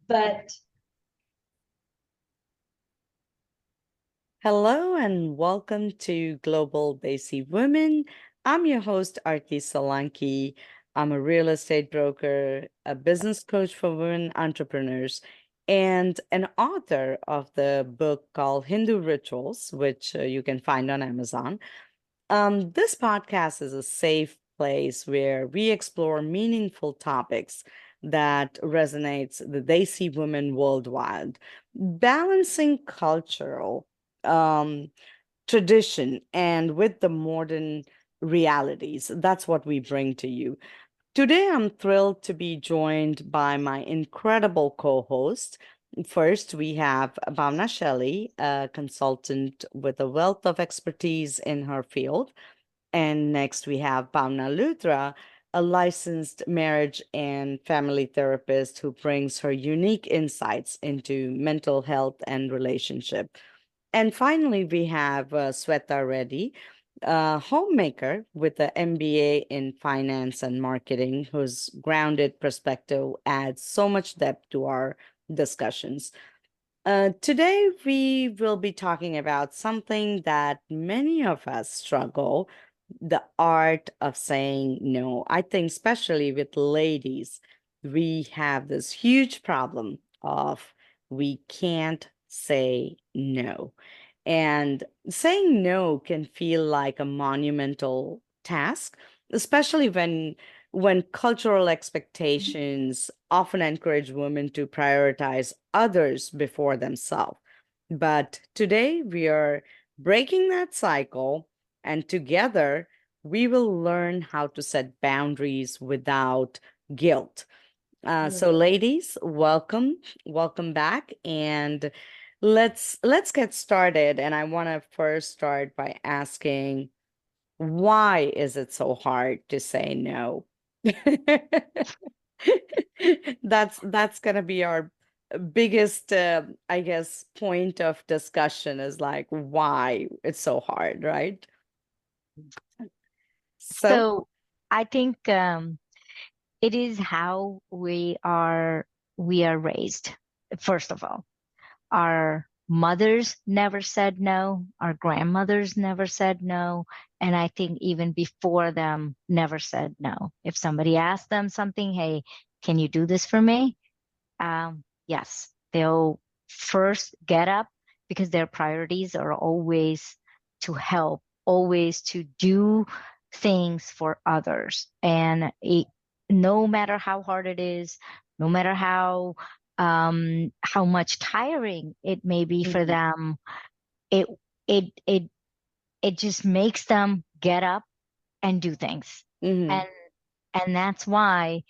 But Hello and welcome to Global Desi Women. I'm your host, Arti. I'm a real estate broker, a business coach for women entrepreneurs, and an author of the book called Hindu Rituals, which you can find on Amazon. This podcast is a safe place where we explore meaningful topics that resonates the Desi women worldwide, balancing cultural um, tradition and with the modern realities. That's what we bring to you. Today, I'm thrilled to be joined by my incredible co host. First, we have Bhavna Shelley, a consultant with a wealth of expertise in her field. And next, we have Bhavna Luthra, a licensed marriage and family therapist who brings her unique insights into mental health and relationship. And finally, we have Swetha Reddy, a homemaker with an MBA in finance and marketing, whose grounded perspective adds so much depth to our discussions. Today, we will be talking about something that many of us struggle, the art of saying no. I think, especially with ladies, we have this huge problem of we can't say no. And saying no can feel like a monumental task, especially when cultural expectations often encourage women to prioritize others before themselves. But today we are breaking that cycle, and together we will learn how to set boundaries without guilt. So yeah. ladies, welcome back, and let's get started. And I want to first start by asking, why is it so hard to say no? That's gonna be our biggest, I guess, point of discussion is like why it's so hard, right? So, So I think it is how we are raised. First of all, our mothers never said no, our grandmothers never said no, and I think even before them never said no. If somebody asked them something, hey, can you do this for me? Yes, they'll first get up because their priorities are always to help, always to do things for others. And no matter how hard it is, no matter how much tiring it may be for mhm, them, it it it it just makes them get up and do things. mhm, And and that's why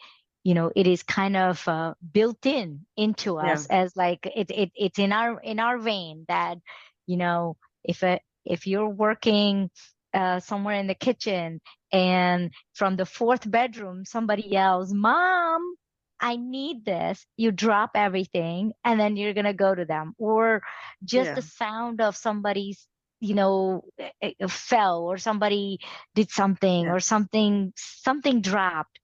it is kind of built into yeah, us as like it's in our vein that you know if you're working somewhere in the kitchen and from the fourth bedroom somebody yells, "Mom, I need this," you drop everything and then you're gonna go to them. Or just yeah, the sound of somebody's fell, or somebody did something, yeah, or something dropped,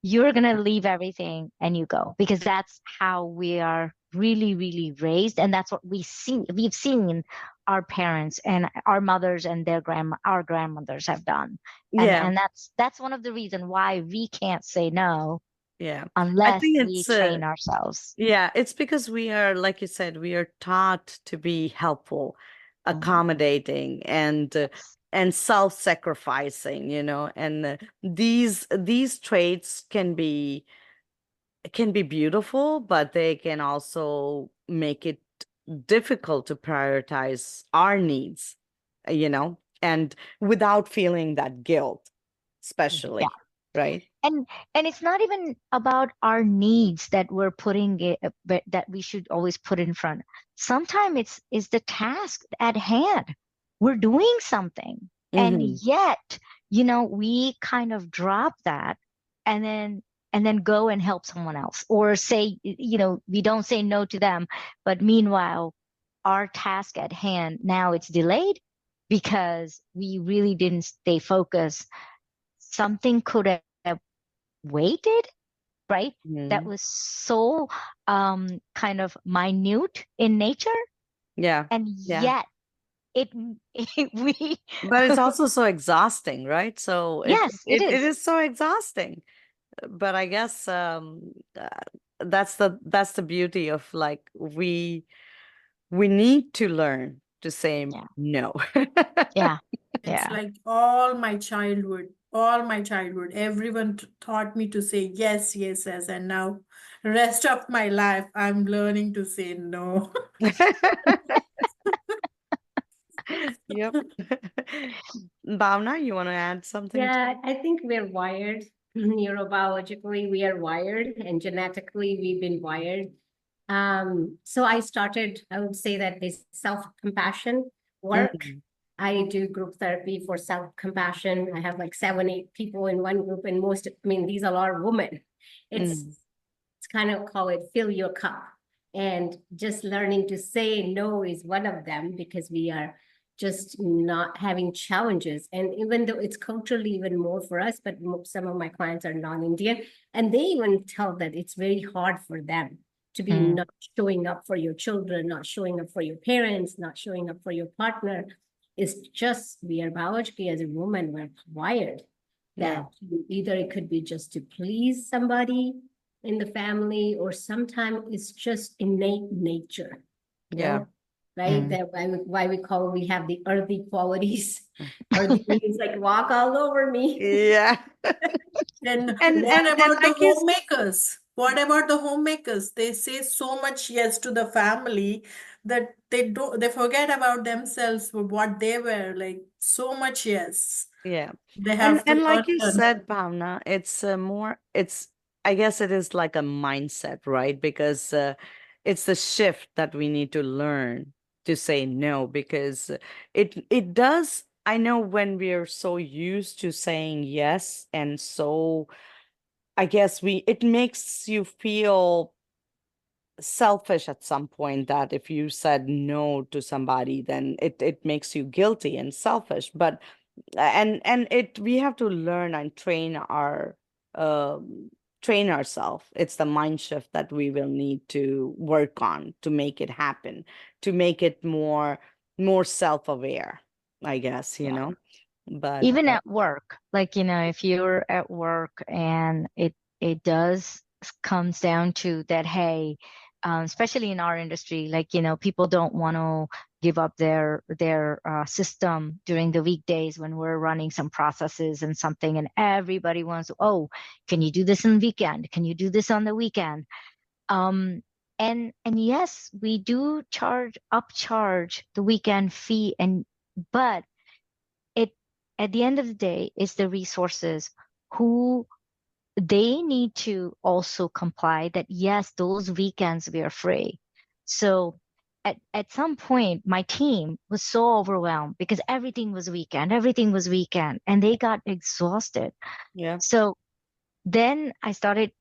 you're going to leave everything and you go, because that's how we are really, really raised. And that's what we've seen our parents and our mothers and our grandmothers have done. and yeah, and that's one of the reasons why we can't say no yeah. I unless think we train ourselves. yeah, it's because we are, like you said, we are taught to be helpful, Mhm. accommodating, Yes. and self-sacrificing, and these traits can be beautiful, but they can also make it difficult to prioritize our needs, and without feeling that guilt, Yeah. especially, right? And it's not even about our needs that we're putting it, but that we should always put in front. Sometimes it's the task at hand. We're doing something, and Mm-hmm. yet we kind of drop that, and then go and help someone else, or say, we don't say no to them, but meanwhile our task at hand now it's delayed because we really didn't stay focused. Something could have waited, right? That Mm. was so kind of minute in nature, Yeah. and Yeah. yet it, we But it's also so exhausting, right? So yes, it it is. is so exhausting. But I guess that's the beauty of like we need to learn to say Yeah, no. yeah, It's yeah, like all my childhood, everyone taught me to say yes, yes, yes, and now rest of my life, I'm learning to say no. Yep. Bhavna, you want to add something to Yeah, it? I think we're wired. Neurobiologically, we are wired, and genetically, we've been wired. So I started, I would say that this self-compassion work. Mm, I do group therapy for self-compassion. I have like 7, 8 people in one group, and most, I mean, these are all women. It's mm, it's kind of call it fill your cup. And just learning to say no is one of them because we are just not having challenges. And even though it's culturally even more for us, but some of my clients are non-Indian, and they even tell that it's very hard for them to be mm, not showing up for your children, not showing up for your parents, not showing up for your partner. It's just we are biologically as a woman, we're wired yeah. that either it could be just to please somebody in the family, or sometimes it's just innate nature, you Yeah. know, right? mm. That why we call we have the earthy qualities. Earthy means like walk all over me. Yeah. And what And about the like you homemakers? What about the homemakers? They say so much yes to the family that they forget about themselves for what they were like. So much yes. yeah. They have to And like you learn. said, Bhavna, it's more it's I guess it is like a mindset, right? Because it's the shift that we need to learn to say no because it does I know when we're so used to saying yes and so I guess we it makes you feel selfish at some point that if you said no to somebody then it makes you guilty and selfish but and it we have to learn and um train ourselves. It's the mind shift that we will need to work on to make it happen, to make it more self-aware, I guess, you Yeah. know. But Even at work, like, if you're at work and it does comes down to that, hey, especially in our industry, like, people don't want to give up their system during the weekdays when we're running some processes and something, and everybody wants, oh, can you do this on the weekend? Can you do this on the weekend? Um, and yes, we do upcharge the weekend fee, but it at the end of the day it's the resources who they need to also comply that yes, those weekends we are free. So at some point my team was so overwhelmed because everything was weekend, and they got exhausted. yeah, So then I started,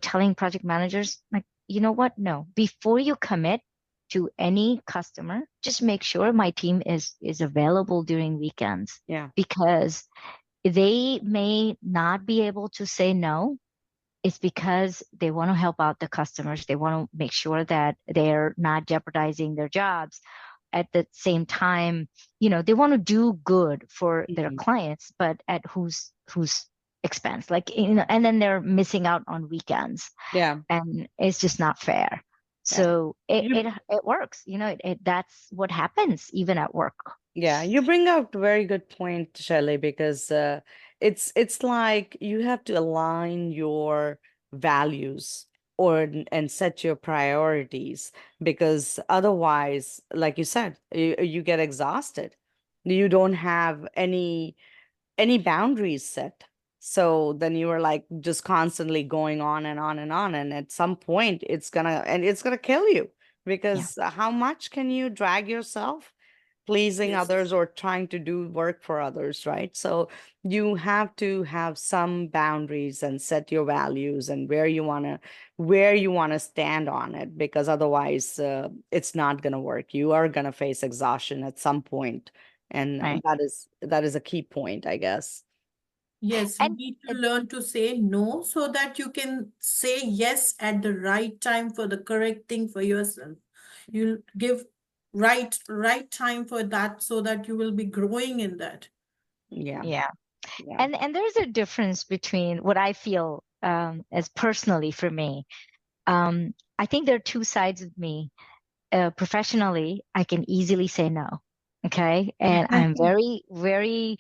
telling project managers, like, you know what? No, before you commit to any customer, just make sure my team is available during weekends, yeah, because they may not be able to say no. It's because they want to help out the customers. They want to make sure that they're not jeopardizing their jobs. At the same time, they want to do good for their mhm, clients, but at whose expense? Like, and then they're missing out on weekends, yeah, and it's just not fair. yeah. So it You it it works. That's what happens even at work. Yeah, you bring up a very good point, Shelley, because it's like you have to align your values and set your priorities because otherwise, like you said, you get exhausted. You don't have any boundaries set. So then you are like just constantly going on and on and on. And at some point it's gonna kill you Yeah, because how much can you drag yourself pleasing Yes. others or trying to do work for others, right? So you have to have some boundaries and set your values and where you want to stand on it because otherwise it's not going to work. You are going to face exhaustion at some point, and right. that is a key point, I guess. Yes, you And need to uh, learn to say no so that you can say yes at the right time for the correct thing for yourself. You'll give right time for that so that you will be growing in that. Yeah. yeah, Yeah. and there's a difference between what I feel as personally for me. I think there are two sides of me. Professionally, I can easily say no. Okay. And I'm very, very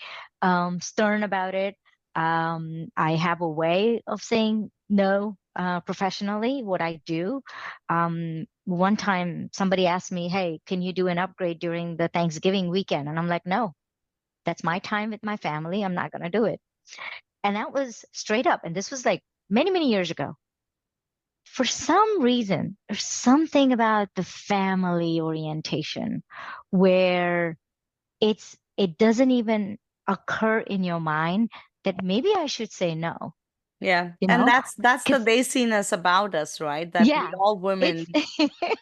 stern about it. I have a way of saying no professionally, what I do. One time somebody asked me, hey, can you do an upgrade during the Thanksgiving weekend? And I'm like, no, that's my time with my family. I'm not going to do it. And that was straight up. And this was like many, many years ago. For some reason, there's something about the family orientation where it doesn't even occur in your mind that maybe I should say no, Yeah. you And know? that's the Because basiness about us, right? That we yeah, all it's women,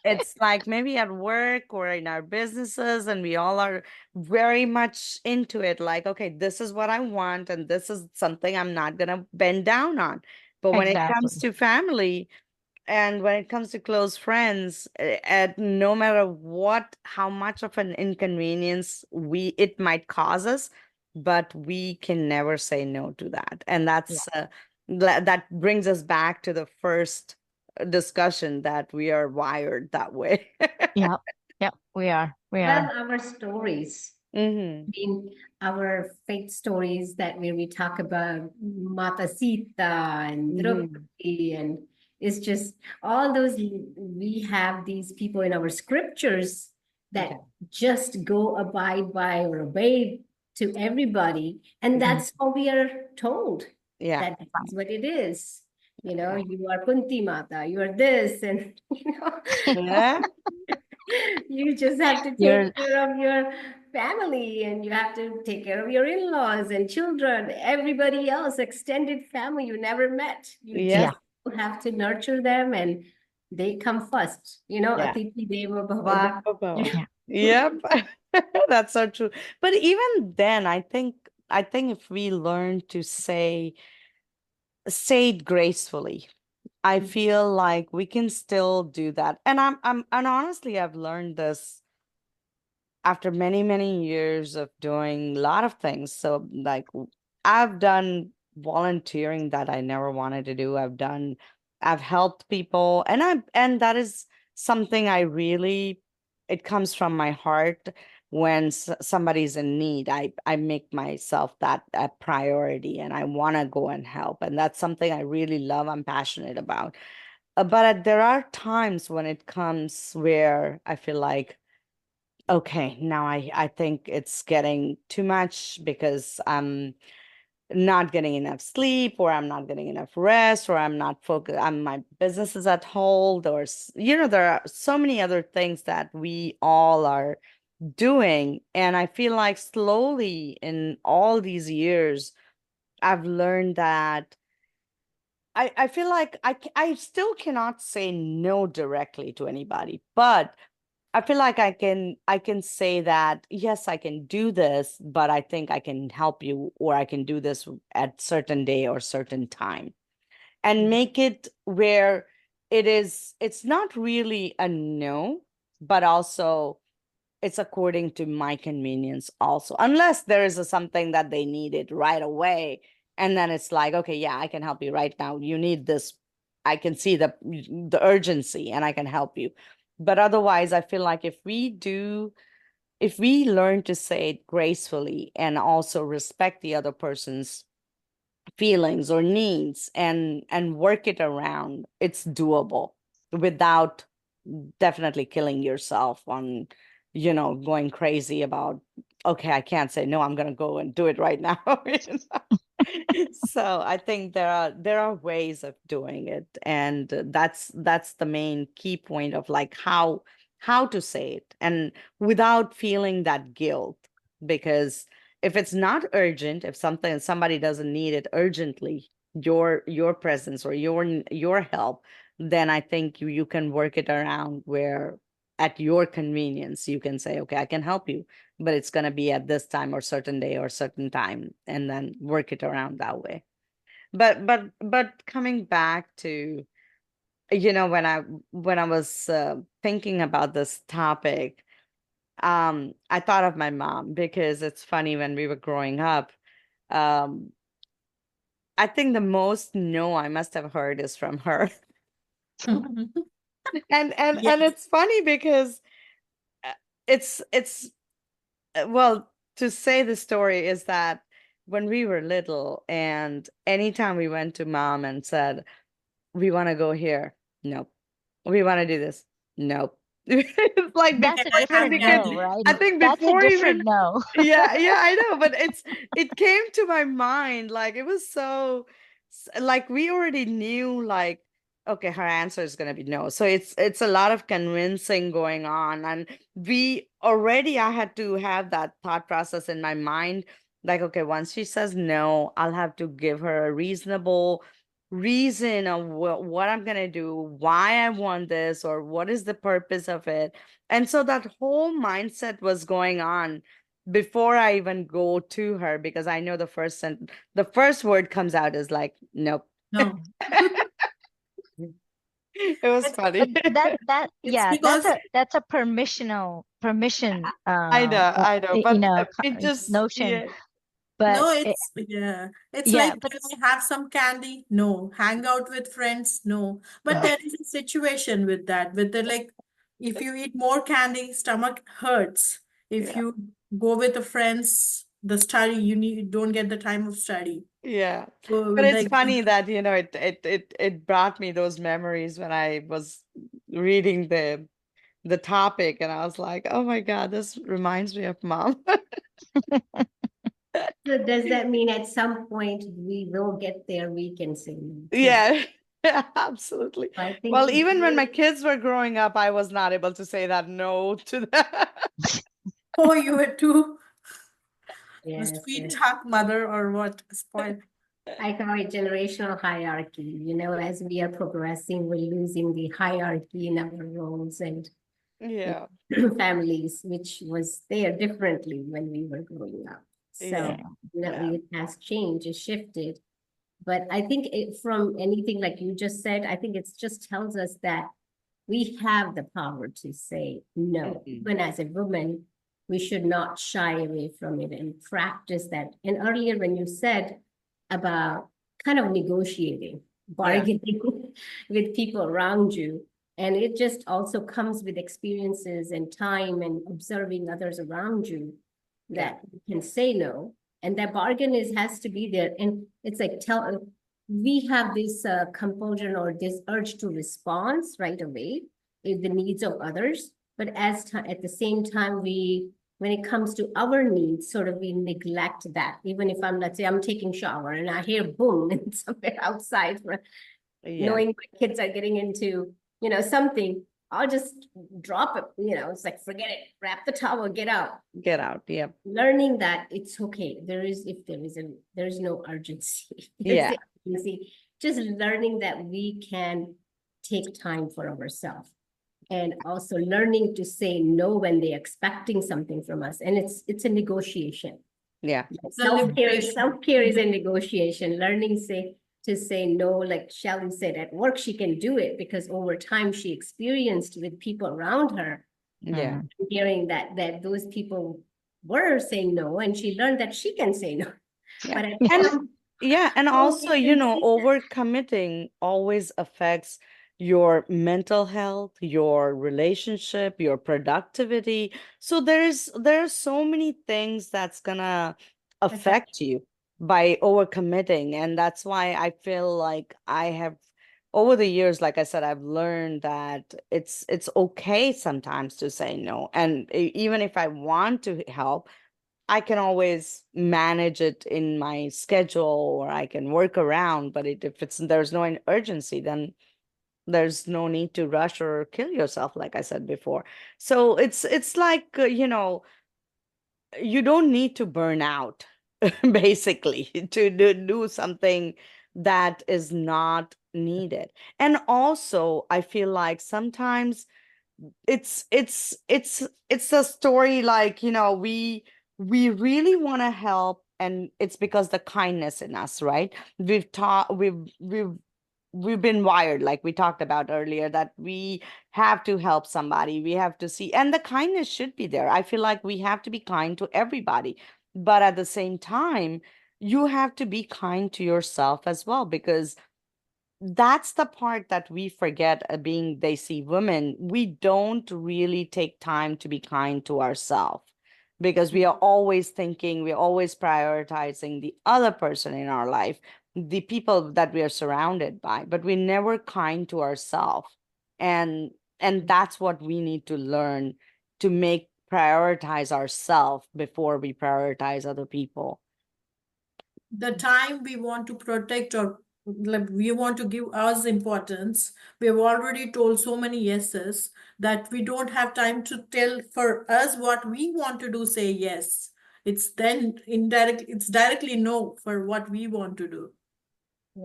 it's like maybe at work or in our businesses, and we all are very much into it. Like, okay, this is what I want, and this is something I'm not gonna bend down on. But when it comes exactly. to family, and when it comes to close friends, at no matter what, how much of an inconvenience it might cause us, but we can never say no to that. And Yeah, that brings us back to the first discussion that we are wired that way. yeah, yeah, we are. We Well, are. our stories, Hmm. I mean, our faith stories that where we talk about Mata Sita and Hmm. Draupadi, and it's just all those, we have these people in our scriptures that Yeah. just go abide by or obey to everybody. And Mhm. that's how we are told Yeah. that this is what it is. Yeah. You are Kunti Mata, you are this, and Yeah. you just have to You're, take care of your family, and you have to take care of your in-laws and children, everybody else, extended family you never met. You Yes. yeah, just have to nurture them, and they come first. Yeah. Atiti Deva Bhava. Baba. yeah, Yep. That's so true. But even then, I think if we learn to say it gracefully, I feel like we can still do that. And honestly, I've learned this after many, many years of doing a lot of things. So like I've done volunteering that I never wanted to do. I've helped people, and that is something I really, it comes from my heart. When somebody's in need, I make myself that a priority, and I want to go and help. And that's something I really love. I'm passionate about. But there are times when it comes where I feel like, okay, now I think it's getting too much because I'm not getting enough sleep, or I'm not getting enough rest, or I'm not focused, my business is at hold, or there are so many other things that we all are doing. And I feel like slowly in all these years, I've learned that I feel like I still cannot say no directly to anybody, but I feel like I can say that yes, I can do this, but I think I can help you, or I can do this at certain day or certain time, and make it where it's not really a no, but also it's according to my convenience also, unless there is something that they needed right away. And then it's like, okay, yeah, I can help you right now. You need this. I can see the urgency, and I can help you. But otherwise, I feel like if we learn to say it gracefully and also respect the other person's feelings or needs, and work it around, it's doable without definitely killing yourself on going crazy about, okay, I can't say no, I'm going to go and do it right now. So I think there are ways of doing it, and that's the main key point of like how to say it, and without feeling that guilt. Because if it's not urgent, if somebody doesn't need it urgently, your presence or your help, then I think you can work it around where at your convenience, you can say, okay, I can help you, but it's going to be at this time or certain day or certain time, and then work it around that way. But coming back to, when I was thinking about this topic, I thought of my mom, because it's funny, when we were growing up, um, I think the most no I must have heard is from her. And Yes. it's funny because uh, it's well, to say the story is that when we were little, and anytime we went to mom and said, we want to go here, nope, we want to do this, nope. It's like That's Can a I before have different even get, no, candy? right? I No. think That's a before different even, no. yeah, I know, but it came to my mind, like, it was so like, we already knew, like, okay, her answer is going to be no, so it's a lot of convincing going on, and we already, I had to have that thought process in my mind, like, okay, once she says no, I'll have to give her a reasonable reason of what I'm going to do, why I want this, or what is the purpose of it. And so that whole mindset was going on before I even go to her, because I know the first word comes out is like, nope. No. It was It's, But funny. it's yeah, because that's a permission, I know, but it just, notion. yeah, But no, it's like, yeah, but can I have some candy? No. Hang out with friends? No. But there is a situation with that, with the like, if you eat more candy, stomach hurts. If yeah, you go with the friends, the study, don't get the time of study. yeah. So But it's like, funny that, it brought me those memories when I was reading the topic, and I was like, oh my God, this reminds me of mom. So does that mean at some point we will get there, we can say no too? Yeah, yeah, absolutely. I think Well, it's even when my really, kids were growing up, I was not able to say that no to them. oh, you were too the yes, yes. sweetheart mother or what? Spoiled. I call it generational hierarchy. As we are progressing, we're losing the hierarchy in our roles and Yeah, families, which was there differently when we were growing up. yeah, So yeah, it has changed, it shifted. But I think from anything like you just said, I think it just tells us that we have the power to say no. mhm, Even as a woman, we should not shy away from it and practice that. And earlier, when you said about kind of negotiating, yeah, bargaining with people around you, and it just also comes with experiences and time and observing others around you yeah, that you can say no. And that bargain has to be there. And it's like we have this compulsion or this urge to respond right away with the needs of others. But at the same time, when it comes to our needs, sort of we neglect that. Even if let's say I'm taking shower and I hear boom and somewhere outside, yeah. knowing my kids are getting into, something, I'll just drop it. It's like, forget it, wrap the towel, get out. Get out. Yeah, Learning that it's okay. There's no urgency. There's yeah, the urgency. Just learning that we can take time for ourselves. And also learning to say no when they're expecting something from us. And it's a negotiation. yeah, The liberation. Self-care is a negotiation. Learning to say no, like Shelley said, at work she can do it because over time she experienced with people around her, yeah, hearing that those people were saying no, and she learned that she can say no. yeah. But at And some yeah, and point also, you can see that. overcommitting always affects your mental health, your relationship, your productivity. So there are so many things that's gonna Affect. affect you by overcommitting. And that's why I feel like I have, over the years, like I said, I've learned that it's okay sometimes to say no. And even if I want to help, I can always manage it in my schedule, or I can work around. But if there's no urgency, then there's no need to rush or kill yourself, like I said before. So it's like, you don't need to burn out, basically, to do something that is not needed. And also, I feel like sometimes it's a story like, we really want to help, and it's because the kindness in us, right? We've been wired, like we talked about earlier, that we have to help somebody, we have to see, and the kindness should be there. I feel like we have to be kind to everybody, but at the same time, you have to be kind to yourself as well, because that's the part that we forget, being Desi women. We don't really take time to be kind to ourselves, because we are always thinking, we're always prioritizing the other person in our life, the people that we are surrounded by, but we're never kind to ourselves. And that's what we need to learn, to make prioritize ourselves before we prioritize other people. The time we want to protect, or like we want to give us importance, we have already told so many yeses that we don't have time to tell for us what we want to do, say yes. It's then it's directly no for what we want to do.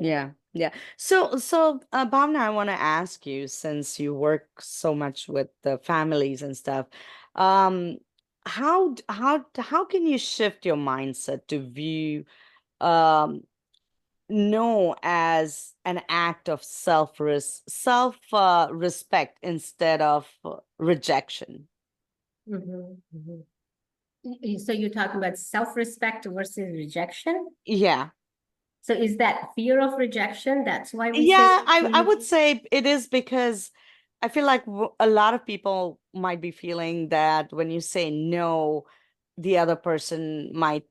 Yeah, yeah. So, Bhavna, I want to ask you, since you work so much with the families and stuff, um, how can you shift your mindset to view no as an act of self respect instead of rejection? So you're talking about self-respect versus rejection? Yeah. So is that fear of rejection? That's why we say Yeah, I would say it is, because I feel like a lot of people might be feeling that when you say no, the other person might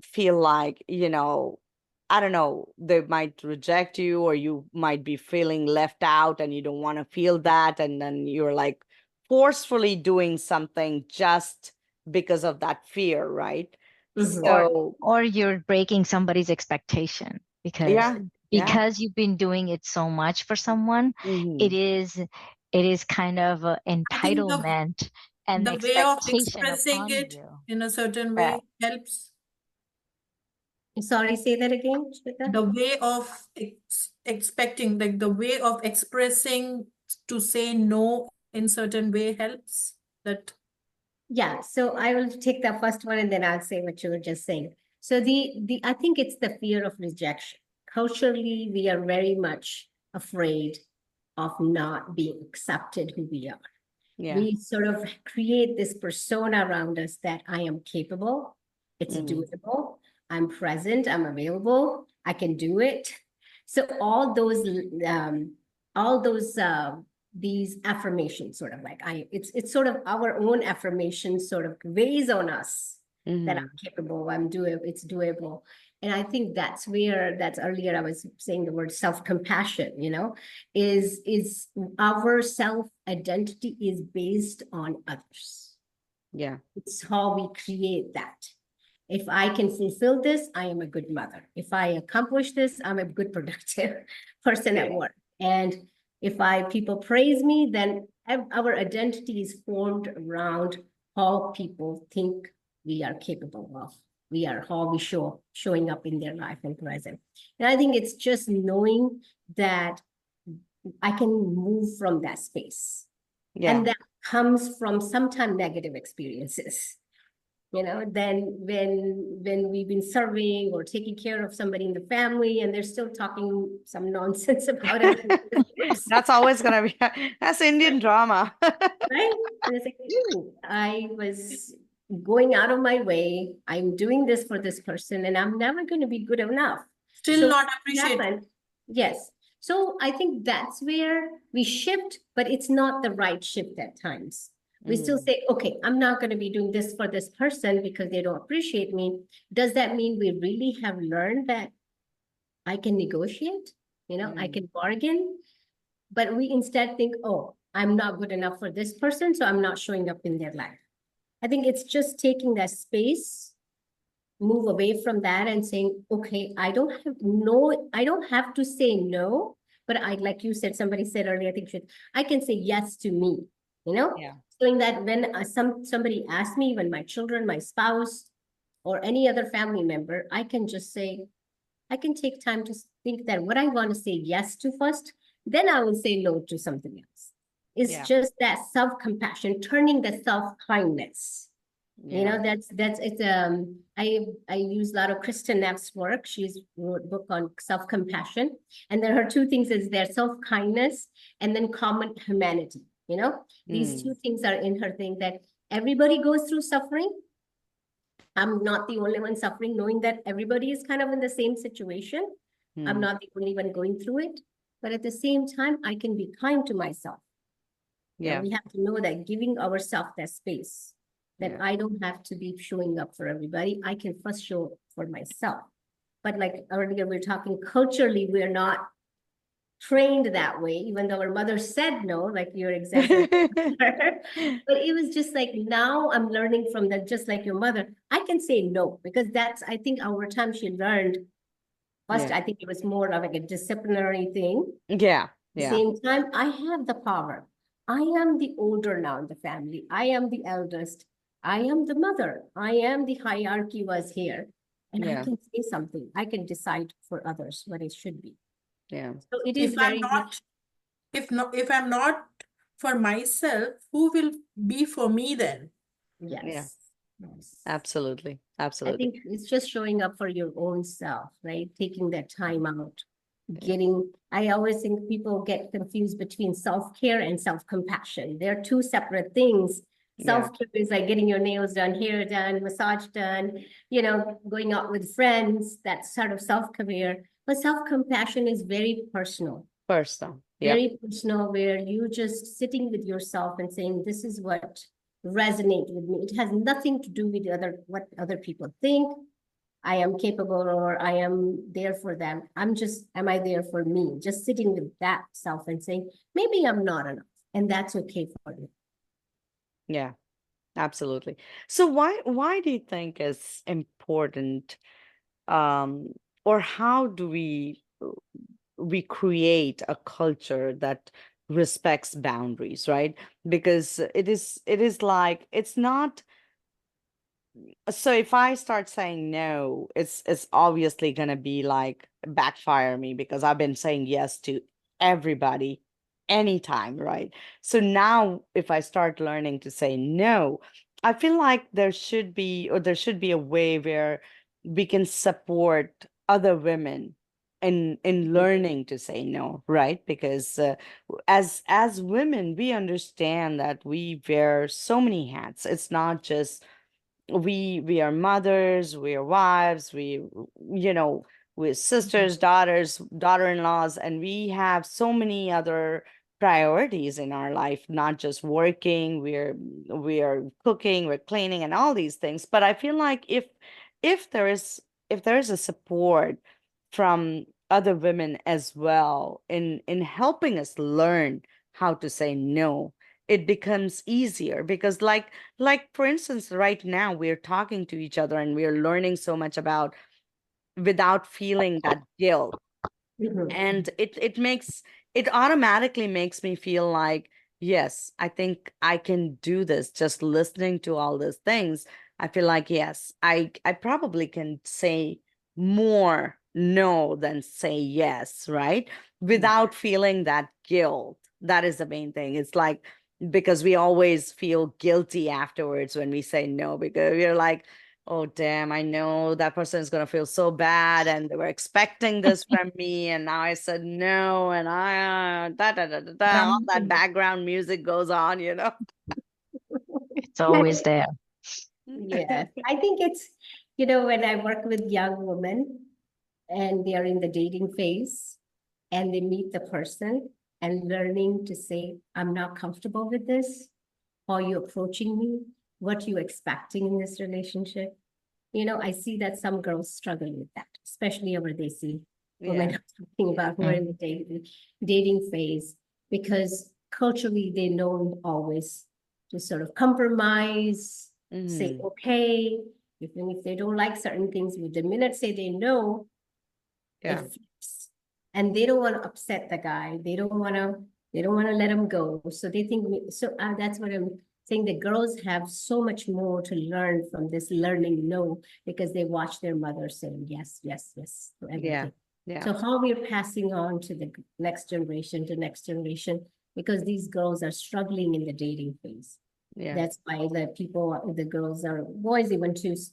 feel like, I don't know, they might reject you, or you might be feeling left out and you don't want to feel that. And then you're like forcefully doing something just because of that fear, right? Mhm. So, or you're breaking somebody's expectation yeah, yeah. because you've been doing it so much for someone. Hmm. It is kind of I think entitlement and the way of expectation expressing upon it you. in a certain Yeah. way helps. Sorry, say that again, Swetha? The way of expecting, like the way of expressing to say no in certain way helps. That Yeah, so I will take the first one and then I'll say what you were just saying. So the I think it's the fear of rejection. Culturally, we are very much afraid of not being accepted who we are. Yeah. We sort of create this persona around us that I am capable, it's Mhm. doable, I'm present, I'm available, I can do it. So all those these affirmations, sort of like it's sort of our own affirmations sort of weighs on us that I'm Mhm. capable, it's doable. And I think that's earlier I was saying the word self-compassion, is our self-identity is based on others. Yeah. It's how we create that. If I can fulfill this, I am a good mother. If I accomplish this, I'm a good productive person at work. And if people praise me, then our identity is formed around how people think we are capable of. We are how we showing up in their life and present. And I think it's just knowing that I can move from that space. Yeah. And that comes from sometimes negative experiences. Then when we've been serving or taking care of somebody in the family and they're still talking some nonsense about us. That's always gonna be that's Indian drama. Right? And it's like, ooh, I was going out of my way. I'm doing this for this person, and I'm never going to be good enough. still So not what appreciated. happened? Yes. So I think that's where we shift, but it's not the right shift at times. We still say, okay, I'm not going to be doing this for this person because they don't appreciate me. Does that mean we really have learned that I can negotiate? I can bargain? But we instead think, oh, I'm not good enough for this person, so I'm not showing up in their life. I think it's just taking that space, move away from that and saying, okay, I don't have to say no, but like you said, somebody said earlier, I think I can say yes to me, Yeah. Doing that when somebody asks me, when my children, my spouse, or any other family member, I can just say, I can take time to think that what I want to say yes to first, then I will say no to something else. It's Yeah. just that self-compassion, turning the self-kindness. You Yeah. know, that's it's I use a lot of Kristen Neff's work. She's wrote a book on self-compassion. And there are two things: is there self-kindness and then common humanity. You know, these two things are in her thing, that everybody goes through suffering. I'm not the only one suffering, knowing that everybody is kind of in the same situation. I'm not the only one going through it. But at the same time, I can be kind to myself. You know, Yeah. we have to know that giving ourselves that space, that Yeah. I don't have to be showing up for everybody. I can first show up for myself. But like earlier, we were talking culturally, we're not trained that way, even though our mother said no, like your example. But it was just like, now I'm learning from that, just like your mother. I can say no, because that's, I think over time she learned. First, Yeah. I think it was more of like a disciplinary thing. Yeah. At the Yeah. same time, I have the power. I am the older now in the family. I am the eldest. I am the mother. I am the hierarchy was here. And I Yeah. can say something. I can decide for others what it should be. Yeah. So it If is I'm very not, if I'm not for myself, who will be for me then? Yeah. yes. Yes. Absolutely. I Absolutely. think it's just showing up for your own self, right? Taking that time out, getting, I always think people get confused between self-care and self-compassion. They're two separate things. Yeah. Self-care is like getting your nails done, hair done, massage done, you know, going out with friends, that's sort of self-care. But self-compassion is very personal. Personal. Yep. Very personal, where you just sitting with yourself and saying, this is what resonates with me. It has nothing to do with what other people think. I am capable, or I am there for them. Am I there for me? Just sitting with that self and saying, maybe I'm not enough. And that's okay for me. Yeah. Absolutely. So why do you think it's important, um or how do we create a culture that respects boundaries, right? Because it is like, it's not, so if I start saying no, it's obviously gonna be like backfire me, because I've been saying yes to everybody anytime, right? So now if I start learning to say no, I feel like there should be a way where we can support other women in learning to say no, right? Because as women, we understand that we wear so many hats. It's not just we are mothers, we are wives, you know we're sisters, daughters, daughter-in-laws, and we have so many other priorities in our life, not just working. We are cooking, we're cleaning, and all these things. But I feel like if there is if there is a support from other women as well in helping us learn how to say no, it becomes easier. Because like for instance, right now we're talking to each other and we're learning so much about, without feeling that guilt. Mhm. And it automatically makes me feel like, yes, I think I can do this. Just listening to all these things, I feel like, yes, I probably can say more no than say yes, right? Without feeling that guilt. That is the main thing. It's like, because we always feel guilty afterwards when we say no, because we're like, oh damn, I know that person is going to feel so bad, and they were expecting this from me, and now I said no, and I da da da da da, all that background music goes on. It's always there. Yes, I think it's, you know, when I work with young women and they are in the dating phase and they meet the person and learning to say, I'm not comfortable with this. How are you approaching me? What are you expecting in this relationship? You know, I see that some girls struggle with that, especially over they see women Yeah. I'm talking about who are in the dating phase, because culturally they know always to sort of compromise, say Mhm. okay, even if they don't like certain things, with the minute say they know, Yeah. it flips. And they don't want to upset the guy. They don't want to let him go. So they think so that's what I'm saying. The girls have so much more to learn from this learning no, because they watch their mother saying yes, yes, to Yeah. everything. Yeah. So how we're passing on to the next generation, because these girls are struggling in the dating phase. Yeah. That's why the girls or boys even choose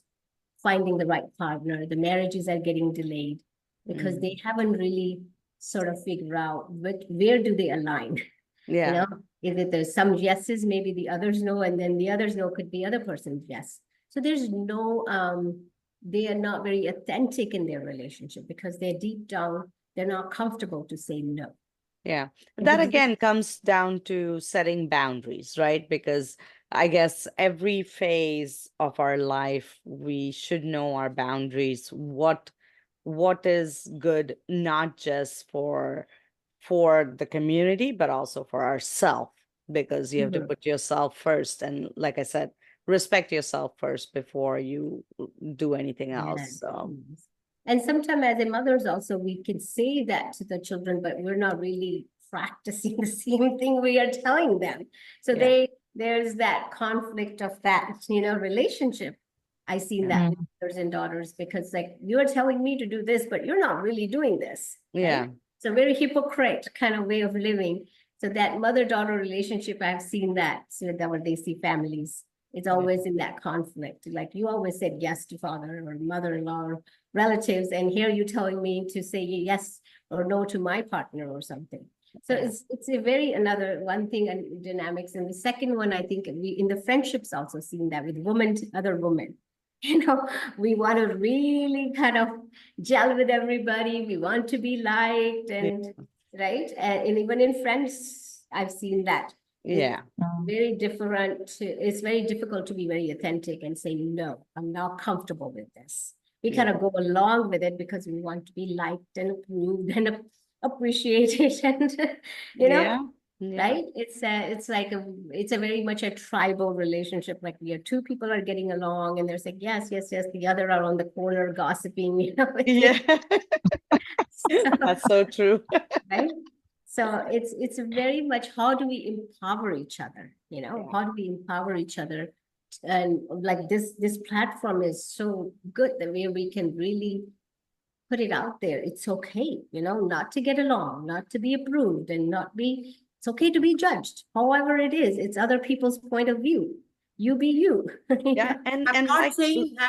finding the right partner. The marriages are getting delayed because they haven't really sort of figured out where do they align. Yeah. You know, if there's some yeses, maybe the others no, and then the others no could be other person's yes. So there's no, they are not very authentic in their relationship because they're deep down, they're not comfortable to say no. Yeah. And That because again comes down to setting boundaries, right? Because I guess every phase of our life, we should know our boundaries, what is good, not just for the community, but also for ourselves, because you have to Mhm. put yourself first. And like I said, respect yourself first before you do anything else. Yes, So yes. And sometimes as a mothers also, we can say that to the children, but we're not really practicing the same thing we are telling them. So yeah. there's that conflict of that, relationship. I seen that with Mm. mothers and daughters because like you're telling me to do this, but you're not really doing this, Yeah. right? So very hypocrite kind of way of living. So that mother-daughter relationship, I've seen that. So that when they see families, it's Yeah. always in that conflict. Like you always said yes to father or mother-in-law or relatives, and here you telling me to say yes or no to my partner or something. So Yeah. it's a very another one thing and dynamics. And the second one, I think we in the friendships also seen that with women to other women. We want to really kind of gel with everybody. We want to be liked and right. And even in friends, I've seen that. Yeah. Very different. It's very difficult to be very authentic and say, no, I'm not comfortable with this. We Yeah. kind of go along with it because we want to be liked and approved and appreciated and, Yeah. Yeah. right? It's a very much a tribal relationship. Like we are two people are getting along and they're saying, yes, yes, yes. The other are on the corner gossiping, Yeah. So, That's so true. right? So it's very much how do we empower each other? Yeah. How do we empower each other? And like this platform is so good that we can really put it out there. It's okay, not to get along, not to be approved, and it's okay to be judged. However it is, it's other people's point of view. You be you. Yeah. And I'm like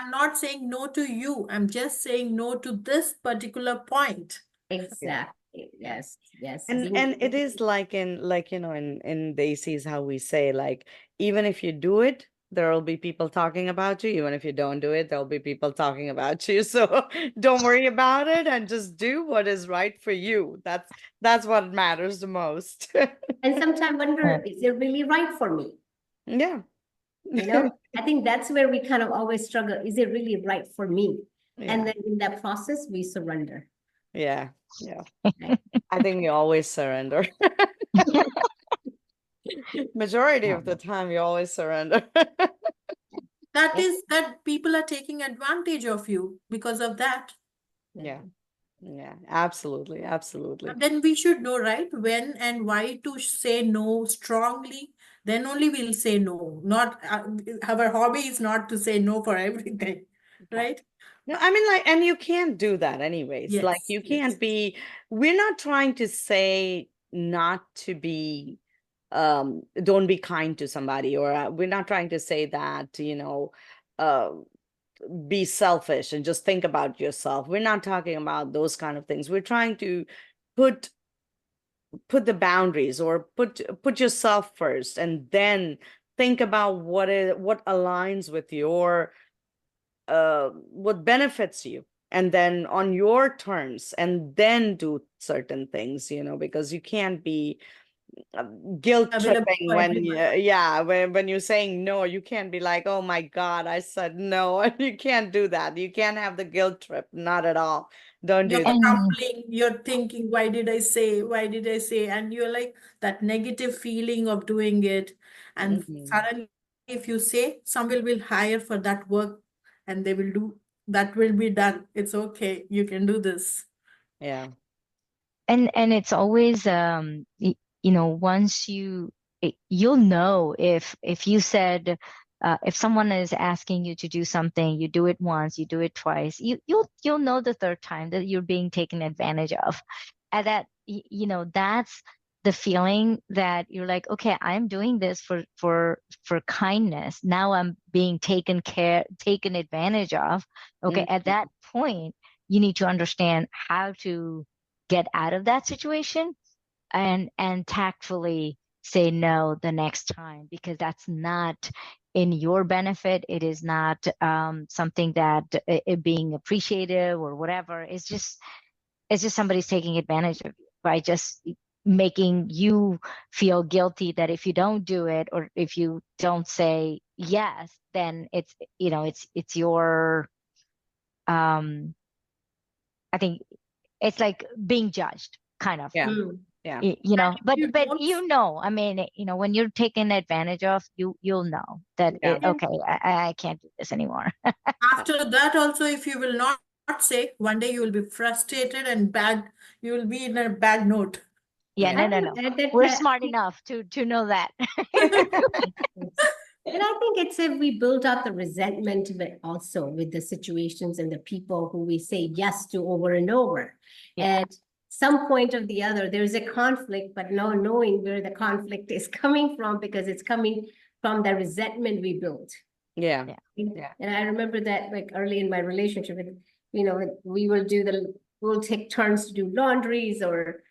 not saying no to you. I'm just saying no to this particular point. Exactly. Yes, yes. and it is like in Desi's how we say, like, even if you do it, there will be people talking about you. Even if you don't do it, there'll be people talking about you. So don't worry about it and just do what is right for you. That's what matters the most. And sometimes wonder, is it really right for me? Yeah. I think that's where we kind of always struggle. Is it really right for me? Yeah. And then in that process, we surrender. Yeah. Yeah. Right? I think you always surrender. Majority of the time, you always surrender. That people are taking advantage of you because of that. Yeah. Yeah. Absolutely. Absolutely. And then we should know, right, when and why to say no strongly. Then only we'll say no. Not our hobby is not to say no for everything, right? No, I mean, like, and you can't do that anyways. Like, Yes, you yes. can't be, we're not trying to say not to be, don't be kind to somebody, or we're not trying to say that, uh, be selfish and just think about yourself. We're not talking about those kind of things. We're trying to put the boundaries, or put yourself first, and then think about what aligns with your what benefits you, and then on your terms, and then do certain things, because you can't be guilt Available tripping for when you, everybody. yeah, when you're saying no. You can't be like, oh my God, I said no. You can't do that. You can't have the guilt trip. Not at all. Don't You're do that. And crumbling, you're thinking, why did I say? Why did I say? And you're like that negative feeling of doing it. And Mhm. suddenly, if you say, some will hire for that work and they will do, that will be done. It's okay. You can do this. Yeah. and it's always once you'll know if you said, if someone is asking you to do something, you do it once, you do it twice, you'll know the third time that you're being taken advantage of. And that that's the feeling that you're like, okay, I'm doing this for kindness. Now I'm being taken advantage of. Okay, at Mhm. that point, you need to understand how to get out of that situation and tactfully say no the next time, because that's not in your benefit. It is not something that it being appreciative or whatever. It's just somebody's taking advantage of you by just making you feel guilty that if you don't do it, or if you don't say yes, then it's your um I think it's like being judged, kind of. Yeah. Mm. Yeah. And if But you don't, I mean, when you're taken advantage of, you'll know that Yeah. Yeah. okay, I can't do this anymore. after that also, if you will not say, one day you will be frustrated and bad, you will be in a bad note. Yeah, Yeah. I no, would add that we're smart enough to know that. yes. And I think it's if we build up the resentment also with the situations and the people who we say yes to over and over. Yeah. At some point or the other, there's a conflict, but no knowing where the conflict is coming from, because it's coming from the resentment we built. Yeah. Yeah. Yeah. And I remember that like early in my relationship, we'll take turns to do laundries or,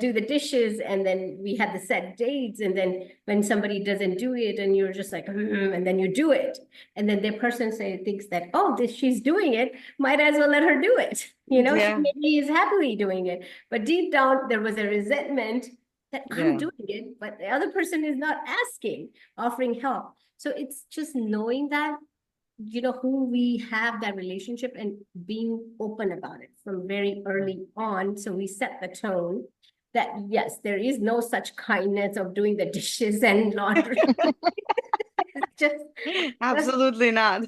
do the dishes. And then we had the set dates. And then when somebody doesn't do it and you're just like, and then you do it. And then the person thinks that, oh, she's doing it, might as well let her do it. She Yeah. maybe is happily doing it. But deep down, there was a resentment that I'm Yeah. doing it, but the other person is not asking, offering help. So it's just knowing that who we have that relationship and being open about it from very early on. So we set the tone that yes, there is no such kindness of doing the dishes and laundry. It's just Absolutely not.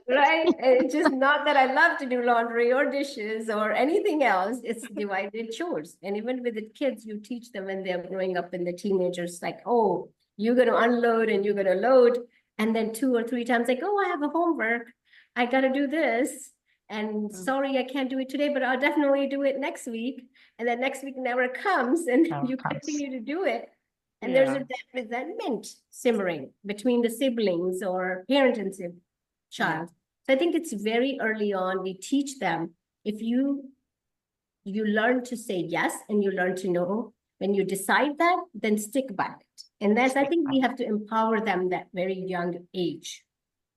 right. And it's just not that I love to do laundry or dishes or anything else. It's divided chores. And even with the kids, you teach them when they're growing up and the teenagers, like, oh, you're going to unload and you're going to load. And then 2 or 3 times, like, oh, I have a homework. I got to do this. And sorry, I can't do it today, but I'll definitely do it next week. And then next week never comes, and Never you comes. continue to do it. And there's Yeah. a resentment simmering between the siblings or parent and child. So I think it's very early on, we teach them, if you learn to say yes and you learn to know, when you decide that, then stick by it. And I think we have to empower them that very young age.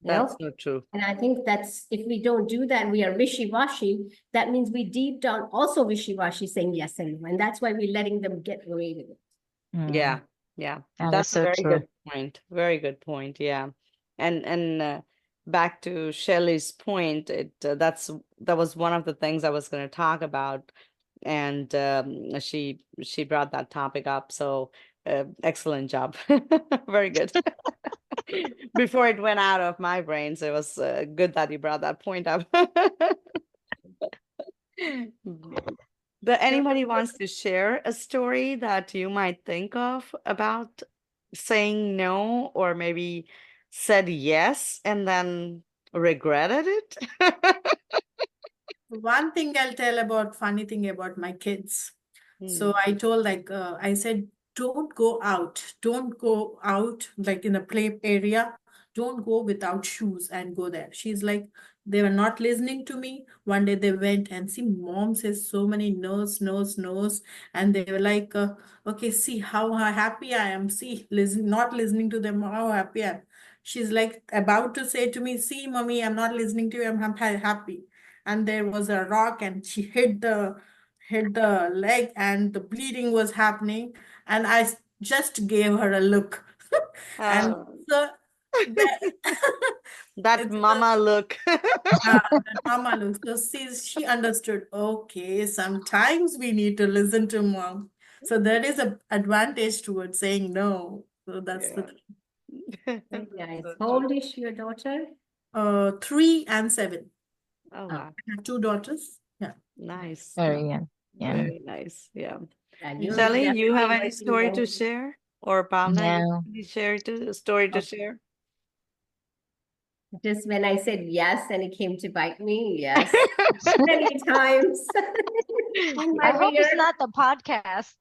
That's so true. And I think that's, if we don't do that, we are wishy-washy. That means we deep down also wishy-washy, saying yes and no. And that's why we're letting them get away with it. Yeah. Yeah. That is That's a so very true. good point. Very good point. Yeah. And back to Shelley's point, that was one of the things I was going to talk about, and she brought that topic up. So excellent job. Very good. Before it went out of my brain, so it was good that you brought that point up. But anybody wants to share a story that you might think of about saying no, or maybe said yes and then regretted it? One thing I'll tell about funny thing about my kids. So Hmm. I told I said, don't go out like in a play area. Don't go without shoes and go there. She's like, they were not listening to me. One day they went and see mom says so many no's, no's, no's. And they were like, okay, see how happy I am. See, not listening to them, how happy I am. She's like about to say to me, see, mommy, I'm not listening to you. I'm happy. And there was a rock and she hit the leg and the bleeding was happening, and just gave her a look. And Uh, so that that it's mama look. that mama look. So she understood, okay, sometimes we need to listen to mom. So there is a advantage towards saying no. So that's the Yeah. thing. Very nice. So How true. old is your daughter? 3 and 7. Oh, Oh, wow. I have 2 daughters. Yeah. Nice. Very young. Yeah. Very nice. Yeah. yeah, Yeah. you're Shelley, you have definitely any working story to on. share? Or Bhavna, you No. have any story to Oh, share? just when I said yes and it came to bite me, yes, many times in I my hope it's rear. not the podcast.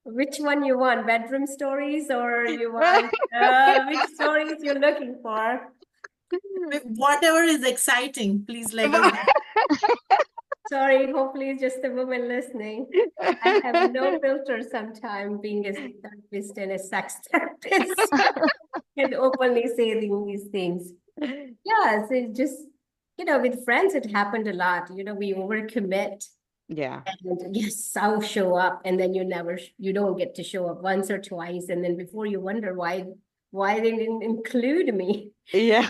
Which one you want? Bedroom stories or you want which stories you're looking for? Whatever is exciting, please let us know. Sorry, hopefully it's just the woman listening. I have no filter sometime being a therapist and a sex therapist and openly saying these things. Yes, it just, with friends, it happened a lot. We overcommit Yeah. and yes, I'll show up. And then you don't get to show up once or twice. And then before you wonder why they didn't include me. Yeah.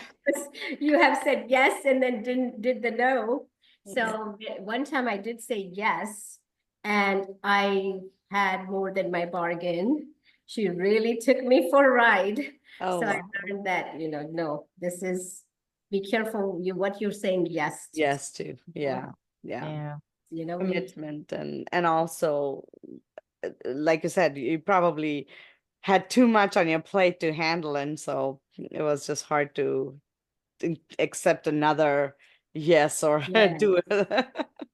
You have said yes and then did the no. Yeah. So one time I did say yes, and I had more than my bargain. She really took me for a ride. Oh, So I wow. learned that, no, this is be careful what you're saying yes to. Yes, too. Yeah. Yeah. Yeah. We Commitment and also, like you said, you probably had too much on your plate to handle, and so it was just hard to accept another yes or yeah. do it.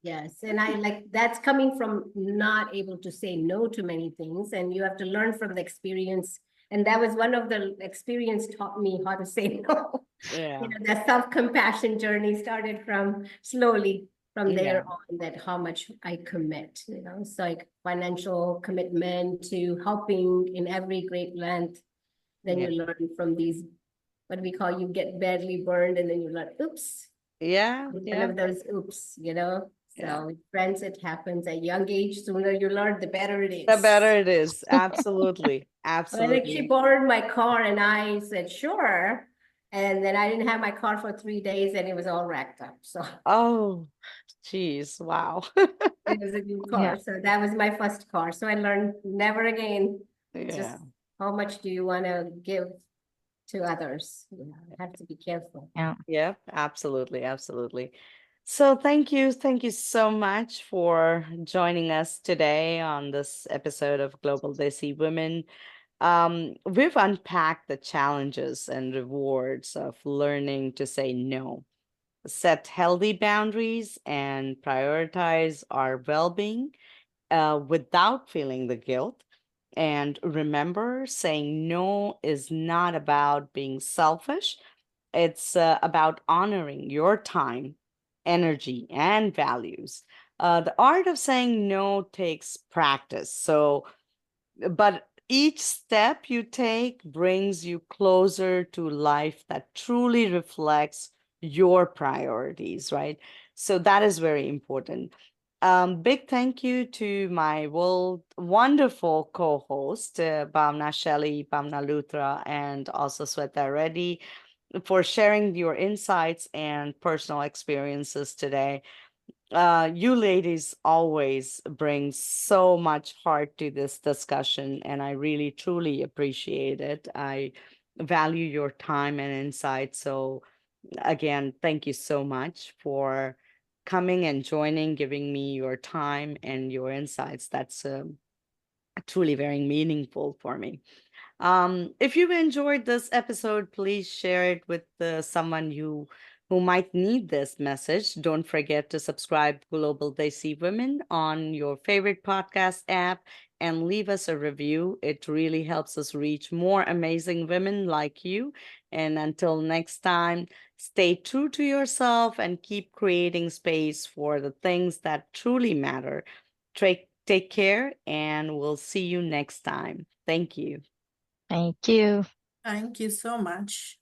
Yes, and I like that's coming from not able to say no to many things, and you have to learn from the experience. And that was one of the experience taught me how to say no. Yeah. The self-compassion journey started from slowly from Yeah. there on that how much I commit, it's like financial commitment to helping in every great length. Then Yeah. you learn from these, what we call you get badly burned, and then you learn, oops, Yeah. one Yeah. of those oops. Yeah. So with friends, it happens at young age. Sooner you learn, the better it The is. better it is. Absolutely. I think she Absolutely. borrowed my car and I said, sure. And then I didn't have my car for 3 days and it was all racked up. So Oh, geez. Wow. it was a new Yeah. car. So that was my first car. So I learned never again. Just Yeah. how much do you want to give to others? You have to be careful. Yeah. Yep, absolutely, absolutely. So thank you so much for joining us today on this episode of Global Desi Women. We've unpacked the challenges and rewards of learning to say no, set healthy boundaries, and prioritize our well-being without feeling the guilt. And remember, saying no is not about being selfish. It's about honoring your time, energy, and values. The art of saying no takes practice. So, but each step you take brings you closer to life that truly reflects your priorities, right? So that is very important. Big thank you to my wonderful co-host, Bhavna Shelley, Bhavna Luthra, and also Swetha Reddy for sharing your insights and personal experiences today. You ladies always bring so much heart to this discussion, and I really truly appreciate it. I value your time and insight. So, again, thank you so much for coming and joining, giving me your time and your insights. That's truly very meaningful for me. If you enjoyed this episode, please share it with someone who might need this message. Don't forget to subscribe to Global Desi Women on your favorite podcast app and leave us a review. It really helps us reach more amazing women like you. And until next time, stay true to yourself and keep creating space for the things that truly matter. Take care, and we'll see you next time. Thank you. Thank you. Thank you so much.